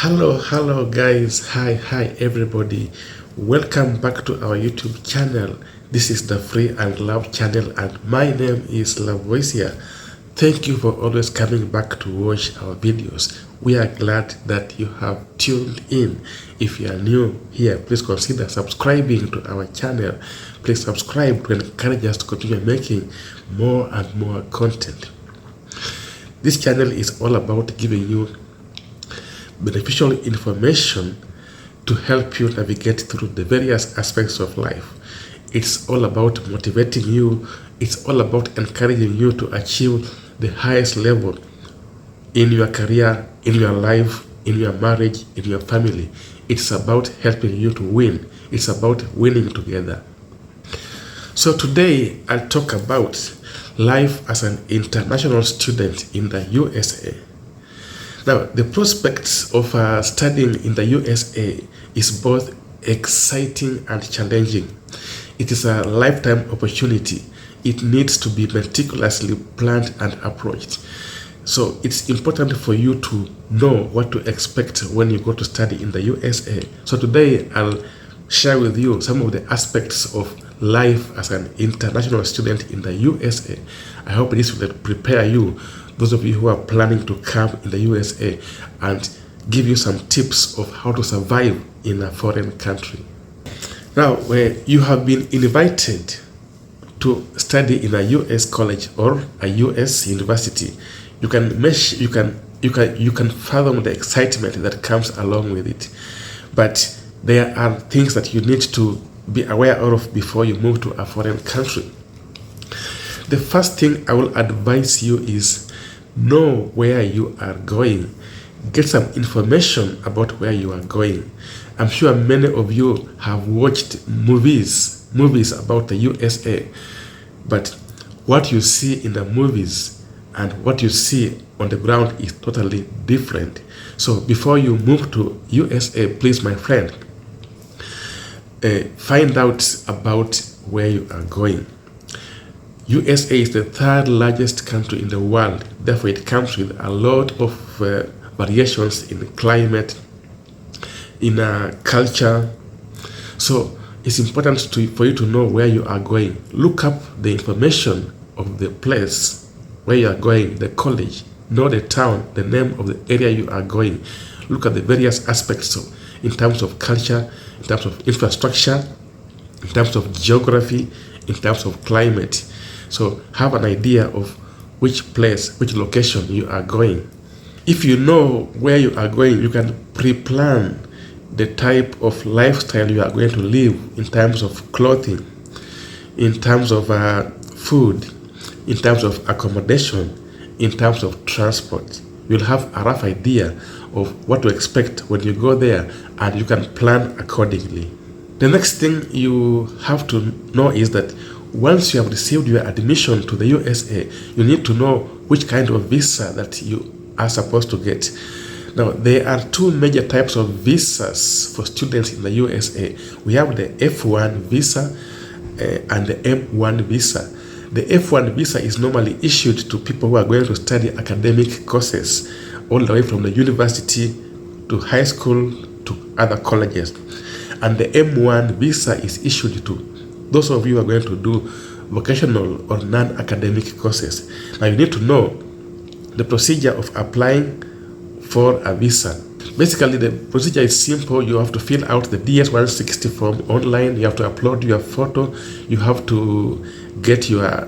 Hello guys. Hi everybody. Welcome back to our YouTube channel. This is the Free and Love channel and my name is Lavoisia. Thank you for always coming back to watch our videos. We are glad that you have tuned in. If you are new here, please consider subscribing to our channel. Please subscribe to encourage us to continue making more and more content. This channel is all about giving you beneficial information to help you navigate through the various aspects of life. It's all about motivating you. It's all about encouraging you to achieve the highest level in your career, in your life, in your marriage, in your family. It's about helping you to win. It's about winning together. So today I'll talk about life as an international student in the USA. Now, the prospects of studying in the USA is both exciting and challenging. It is a lifetime opportunity. It needs to be meticulously planned and approached. So it's important for you to know what to expect when you go to study in the USA. So today I'll share with you some of the aspects of life as an international student in the USA. I hope this will prepare you, those of you who are planning to come in the USA, and give you some tips of how to survive in a foreign country. Now, where you have been invited to study in a US college or a US university, you can fathom the excitement that comes along with it. But there are things that you need to be aware of before you move to a foreign country. The first thing I will advise you is know where you are going. Get some information about where you are going. I'm sure many of you have watched movies about the USA, but what you see in the movies and what you see on the ground is totally different. So before you move to USA, please, my friend, find out about where you are going. USA is the third largest country in the world. Therefore, it comes with a lot of variations in climate, in culture. So it's important for you to know where you are going. Look up the information of the place where you are going, the college. Know the town, the name of the area you are going. Look at the various aspects in terms of culture, in terms of infrastructure, in terms of geography, in terms of climate. So have an idea of which place, which location you are going. If you know where you are going, you can pre-plan the type of lifestyle you are going to live in terms of clothing, in terms of food, in terms of accommodation, in terms of transport. You'll have a rough idea of what to expect when you go there, and you can plan accordingly. The next thing you have to know is that once you have received your admission to the USA, you need to know which kind of visa that you are supposed to get. Now, there are two major types of visas for students in the USA. We have the F1 visa and the M1 visa. The F1 visa is normally issued to people who are going to study academic courses all the way from the university to high school to other colleges. And the M1 visa is issued to those of you who are going to do vocational or non-academic courses. Now, you need to know the procedure of applying for a visa. Basically, the procedure is simple. You have to fill out the DS-160 form online. You have to upload your photo. You have to get your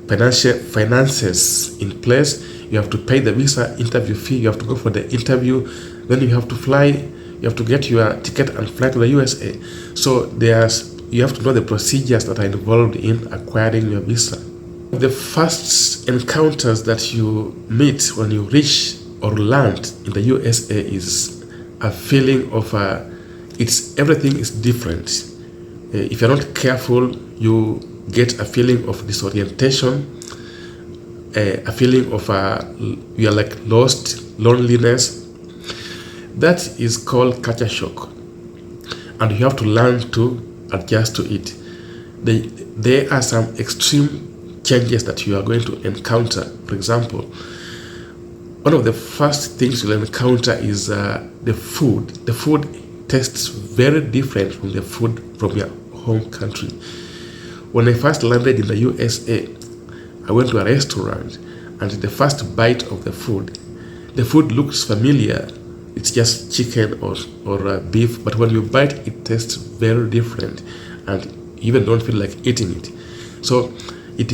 finances in place. You have to pay the visa interview fee. You have to go for the interview. Then you have to fly. You have to get your ticket and fly to the USA. So you have to know the procedures that are involved in acquiring your visa. The first encounters that you meet when you reach or land in the USA is a feeling of everything is different. If you're not careful, you get a feeling of disorientation, a feeling of you're like lost, loneliness. That is called culture shock, and you have to learn to adjust to it. There are some extreme changes that you are going to encounter. For example, One of the first things you'll encounter is the food. The food tastes very different from the food from your home country. When I first landed in the USA, I went to a restaurant, and the first bite of the food looks familiar. It's just chicken or beef, but when you bite, it tastes very different, and you even don't feel like eating it. So it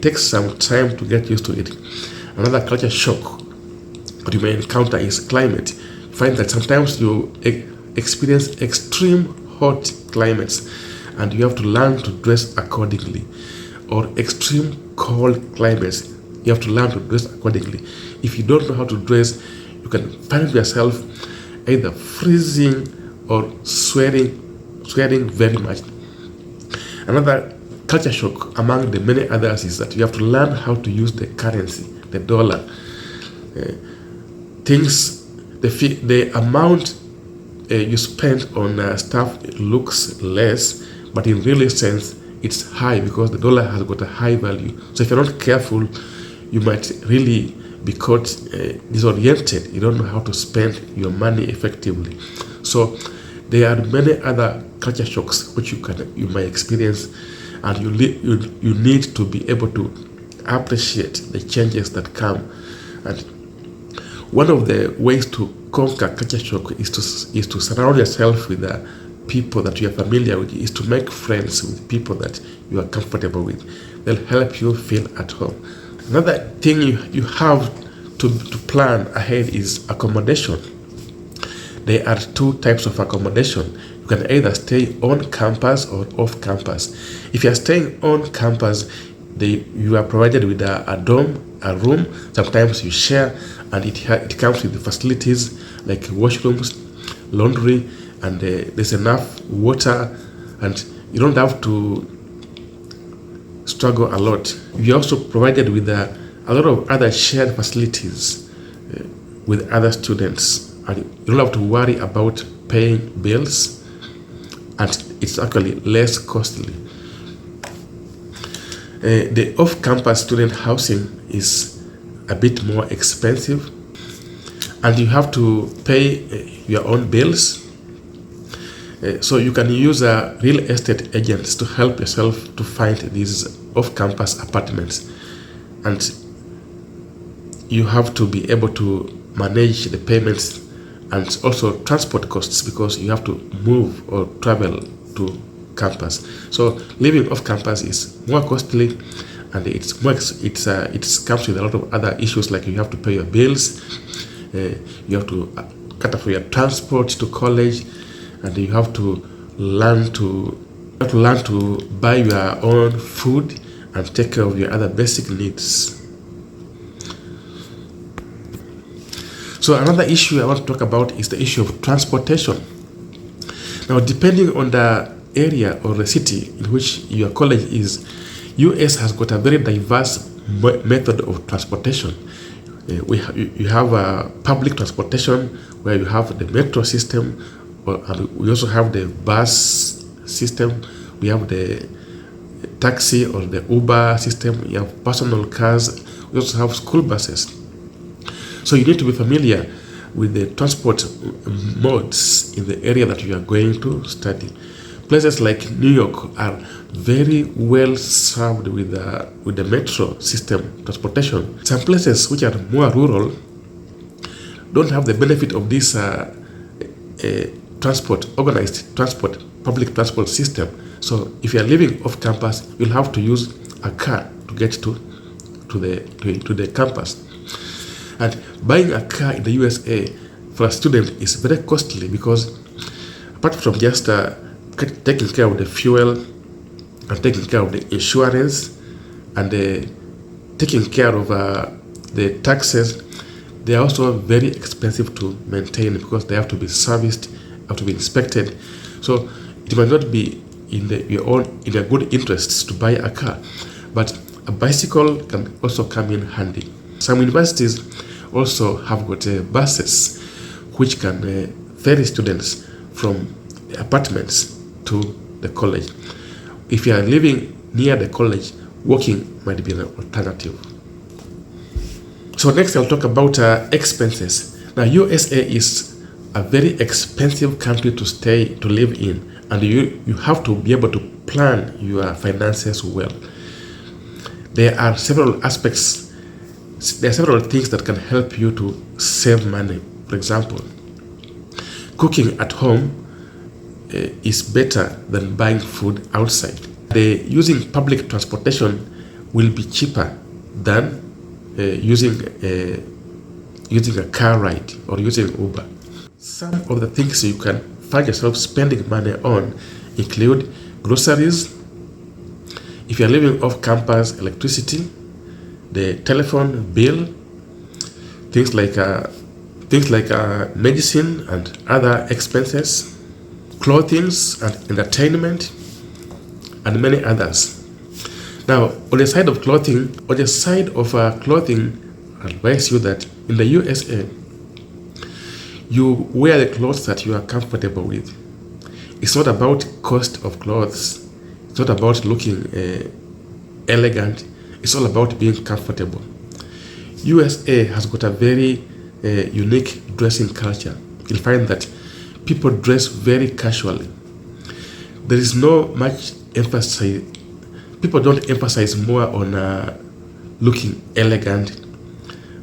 takes some time to get used to it. Another culture shock that you may encounter is climate. You find that sometimes you experience extreme hot climates, and you have to learn to dress accordingly, or extreme cold climates. You have to learn to dress accordingly. If you don't know how to dress, you can find yourself either freezing or sweating very much. Another culture shock among the many others is that you have to learn how to use the currency, the dollar. The amount you spend on stuff looks less, but in real sense, it's high because the dollar has got a high value. So if you're not careful, you might really be caught disoriented. You don't know how to spend your money effectively. So there are many other culture shocks which you might experience, and you need to be able to appreciate the changes that come. And one of the ways to conquer culture shock is to surround yourself with people that you are familiar with, is to make friends with people that you are comfortable with. They'll help you feel at home. Another thing you have to plan ahead is accommodation. There are two types of accommodation. You can either stay on campus or off campus. If you are staying on campus, you are provided with a dorm, a room. Sometimes you share, and it comes with the facilities like washrooms, laundry, and there's enough water, and you don't have to struggle a lot. You're also provided with a lot of other shared facilities with other students, and you don't have to worry about paying bills, and it's actually less costly. The off-campus student housing is a bit more expensive, and you have to pay your own bills. So you can use real estate agents to help yourself to find these off-campus apartments, and you have to be able to manage the payments and also transport costs, because you have to move or travel to campus. So living off campus is more costly, and it comes with a lot of other issues, like you have to pay your bills, you have to cater for your transport to college, and you have to learn to buy your own food and take care of your other basic needs. So another issue I want to talk about is the issue of transportation. Now, depending on the area or the city in which your college is, US has got a very diverse method of transportation. You have public transportation, where you have the metro system, and we also have the bus system. We have the taxi or the Uber system. We have personal cars. We also have school buses. So you need to be familiar with the transport modes in the area that you are going to study. Places like New York are very well served with the metro system transportation. Some places which are more rural don't have the benefit of this organized transport, public transport system. So if you are living off campus, you'll have to use a car to get to the campus. And buying a car in the USA for a student is very costly, because apart from just taking care of the fuel and taking care of the insurance and taking care of the taxes, they are also very expensive to maintain, because they have to be serviced, have to be inspected. So it might not be in your good interests to buy a car, but a bicycle can also come in handy. Some universities also have got buses which can ferry students from the apartments to the college. If you are living near the college, walking might be an alternative. So next I'll talk about expenses. Now USA is a very expensive country to live in, and you have to be able to plan your finances well. There are several aspects, there are several things that can help you to save money. For example, cooking at home is better than buying food outside. Using public transportation will be cheaper than using a car ride or using Uber. Some of the things you can find yourself spending money on include groceries, if you're living off campus, electricity, the telephone bill, things like medicine and other expenses, clothing and entertainment, and many others. Now, on the side of clothing, I advise you that in the USA, you wear the clothes that you are comfortable with. It's not about cost of clothes. It's not about looking elegant. It's all about being comfortable. USA has got a very unique dressing culture. You'll find that people dress very casually. There is no much emphasis. People don't emphasize more on looking elegant,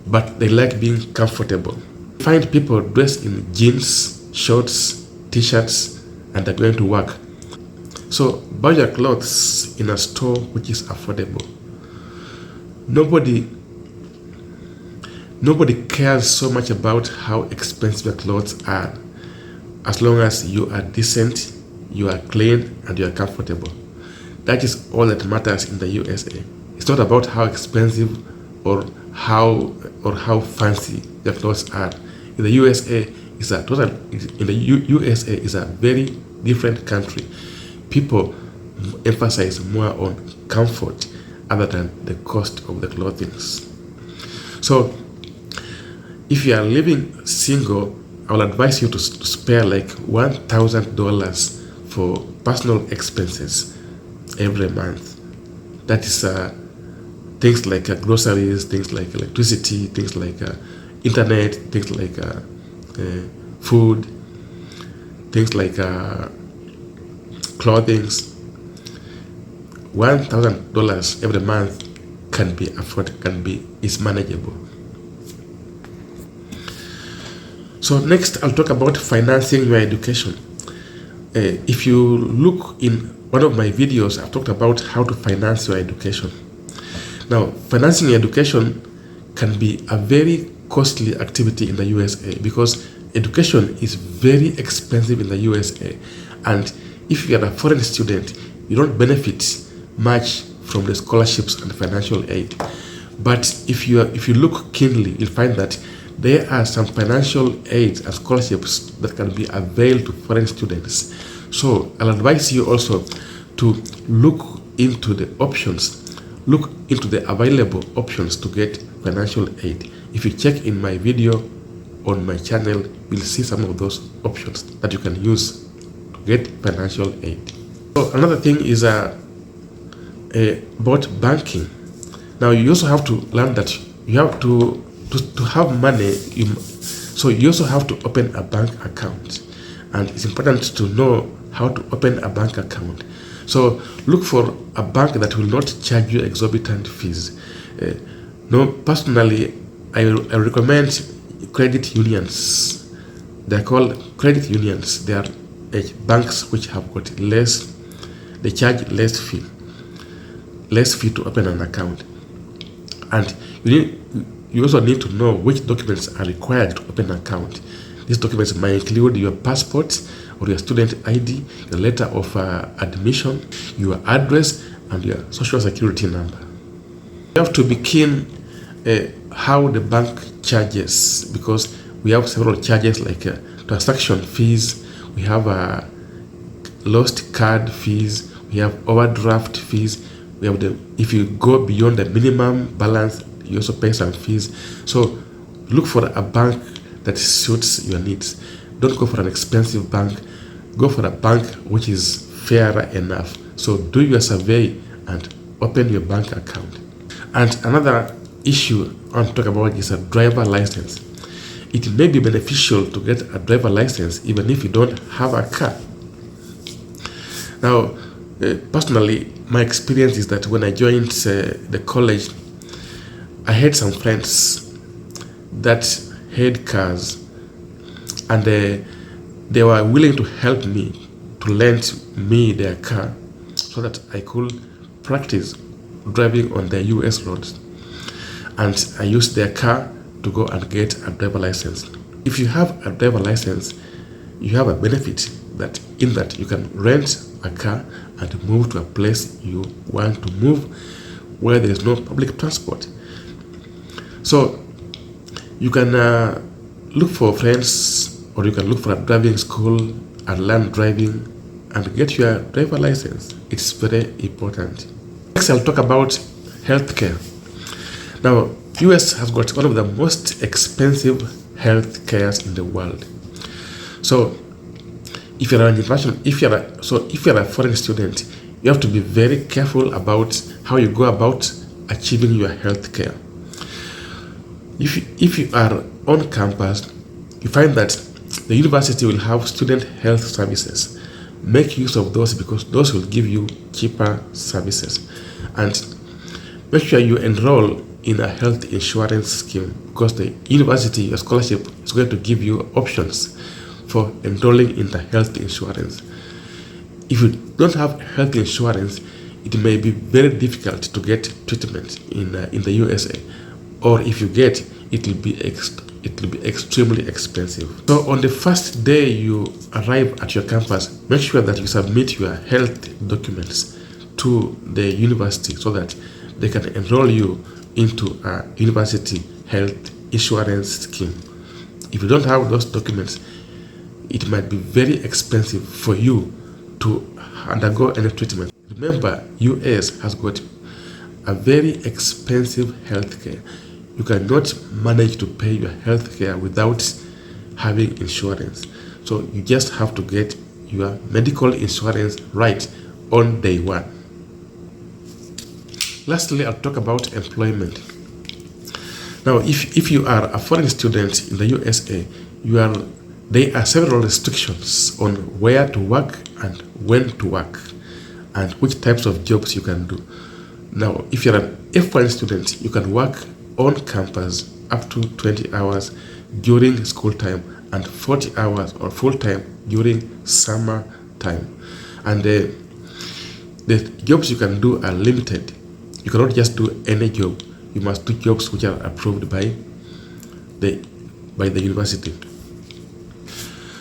but they like being comfortable. Find people dressed in jeans, shorts, t-shirts, and they're going to work. So buy your clothes in a store which is affordable. Nobody cares so much about how expensive your clothes are, as long as you are decent, you are clean, and you are comfortable. That is all that matters in the USA. It's not about how expensive or how fancy your clothes are. In the USA USA is a very different country. People emphasize more on comfort other than the cost of the clothing. So if you are living single, I will advise you to spare like $1,000 for personal expenses every month. That is things like groceries, things like electricity, things like internet, things like food, things like clothing. $1,000 every month is manageable. So next I'll talk about financing your education. If you look in one of my videos, I've talked about how to finance your education. Now, financing your education can be a very costly activity in the USA because education is very expensive in the USA, and if you are a foreign student, you don't benefit much from the scholarships and financial aid. But if you look keenly, you'll find that there are some financial aids and scholarships that can be availed to foreign students. So I'll advise you also to look into the available options to get financial aid. If you check in my video on my channel, you'll see some of those options that you can use to get financial aid. So another thing is about banking. Now you also have to learn that you have to have money. So you also have to open a bank account, and it's important to know how to open a bank account. So look for a bank that will not charge you exorbitant fees. Personally, I recommend credit unions. They're called credit unions. They are banks which have got they charge less fee to open an account. And you also need to know which documents are required to open an account. These documents might include your passport or your student ID, your letter of admission, your address, and your social security number. You have to be keen how the bank charges, because we have several charges like transaction fees, we have lost card fees, we have overdraft fees, we have if you go beyond the minimum balance, you also pay some fees. So look for a bank that suits your needs. Don't go for an expensive bank. Go for a bank which is fair enough. So do your survey and open your bank account. And another issue I want to talk about is a driver license. It may be beneficial to get a driver license even if you don't have a car. Now, personally, my experience is that when I joined the college, I had some friends that had cars, and they were willing to help me to lend me their car so that I could practice driving on the US roads. And I used their car to go and get a driver license. If you have a driver license, you have a benefit that in that you can rent a car and move to a place you want to move where there is no public transport. So you can look for friends, or you can look for a driving school and learn driving and get your driver license. It's very important. Next, I'll talk about healthcare. Now, US has got one of the most expensive health cares in the world. So if you're a foreign student, you have to be very careful about how you go about achieving your health care. If you are on campus, you find that the university will have student health services. Make use of those because those will give you cheaper services. And make sure you enroll in a health insurance scheme because the university, your scholarship, is going to give you options for enrolling in the health insurance. If you don't have health insurance, it may be very difficult to get treatment in the USA, or if you get, it will be extremely expensive. So on the first day you arrive at your campus, make sure that you submit your health documents to the university so that they can enroll you into a university health insurance scheme. If you don't have those documents, it might be very expensive for you to undergo any treatment. Remember, US has got a very expensive healthcare. You cannot manage to pay your healthcare without having insurance. So you just have to get your medical insurance right on day one. Lastly, I'll talk about employment. Now, if you are a foreign student in the USA, there are several restrictions on where to work and when to work and which types of jobs you can do. Now, if you're an F1 student, you can work on campus up to 20 hours during school time and 40 hours or full time during summer time. And the jobs you can do are limited. You cannot just do any job. You must do jobs which are approved by the university.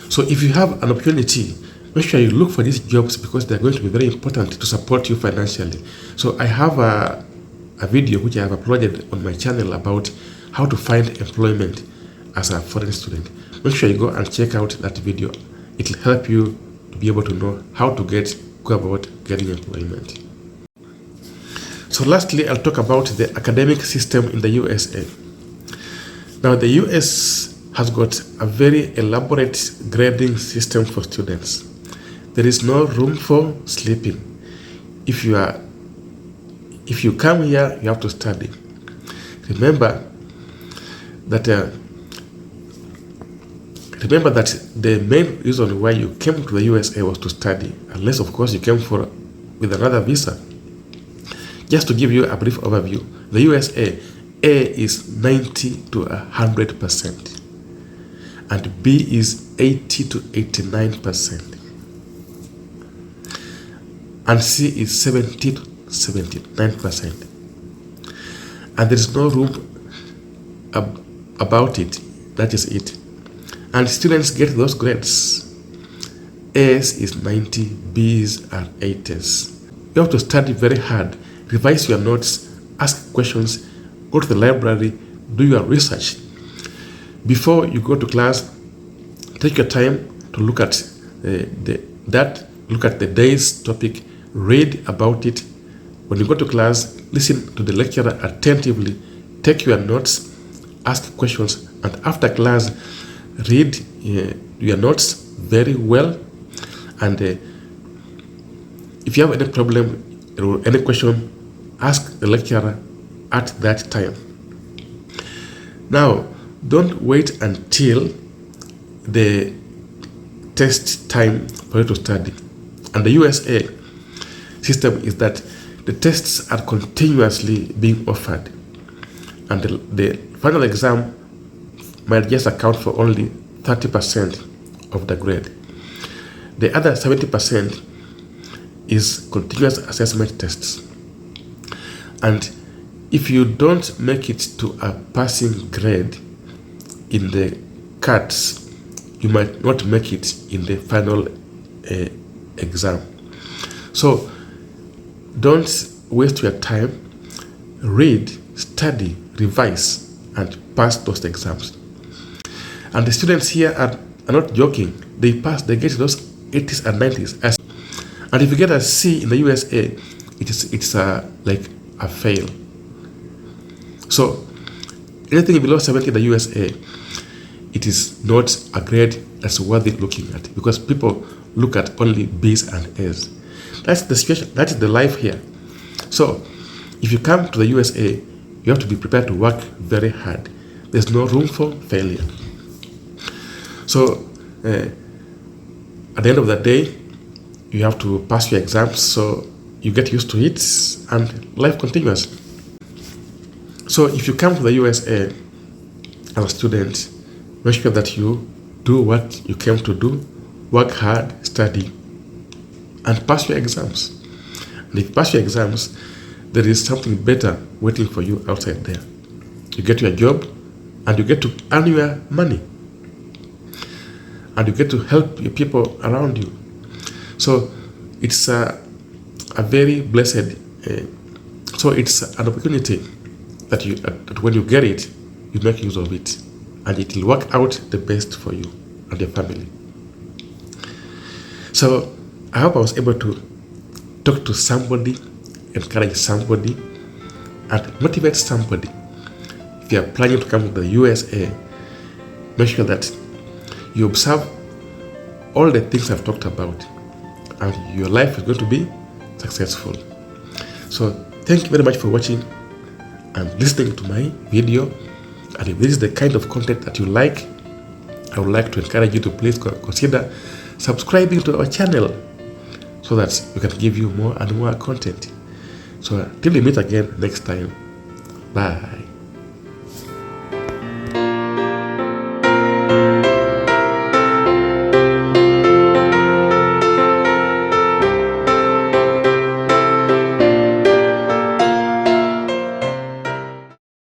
So if you have an opportunity, make sure you look for these jobs because they're going to be very important to support you financially. So I have a video which I have uploaded on my channel about how to find employment as a foreign student. Make sure you go and check out that video. It will help you to be able to know how to go about getting employment. So lastly, I'll talk about the academic system in the USA. Now, the US has got a very elaborate grading system for students. There is no room for sleeping. If you come here, you have to study. Remember that the main reason why you came to the USA was to study, unless of course you came with another visa. Just to give you a brief overview, the USA, A is 90 to 100%, and B is 80 to 89%, and C is 70 to 79%. And there is no room about it. That is it. And students get those grades. A's is 90, B's are 80s. You have to study very hard. Revise your notes, ask questions, go to the library, do your research. Before you go to class, take your time to look at the day's topic, read about it. When you go to class, listen to the lecturer attentively, take your notes, ask questions, and after class, read your notes very well. And if you have any problem or any question, ask the lecturer at that time. Now, don't wait until the test time for you to study. And the USA system is that the tests are continuously being offered, and the final exam might just account for only 30% of the grade. The other 70% is continuous assessment tests. And if you don't make it to a passing grade in the CATs, you might not make it in the final exam. So don't waste your time. Read, study, revise, and pass those exams. And the students here are not joking. They pass, they get those 80s and 90s. And if you get a C in the USA, it's like a fail. So anything below 70 in the USA, it is not a grade that's worthy looking at, because people look at only B's and A's. That's the situation. That is the life here. So if you come to the USA, you have to be prepared to work very hard. There's no room for failure. So at the end of the day, you have to pass your exams, so you get used to it and life continues. So if you come to the USA as a student, make sure that you do what you came to do, work hard, study, and pass your exams. And if you pass your exams, there is something better waiting for you outside there. You get your job, and you get to earn your money, and you get to help your people around you. So it's a very blessed, so it's an opportunity that when you get it, you make use of it, and it will work out the best for you and your family. So I hope I was able to talk to somebody, encourage somebody, and motivate somebody. If you are planning to come to the USA, make sure that you observe all the things I've talked about, and your life is going to be successful. So thank you very much for watching and listening to my video. And if this is the kind of content that you like, I would like to encourage you to please consider subscribing to our channel, so that we can give you more and more content. So till we meet again next time, bye.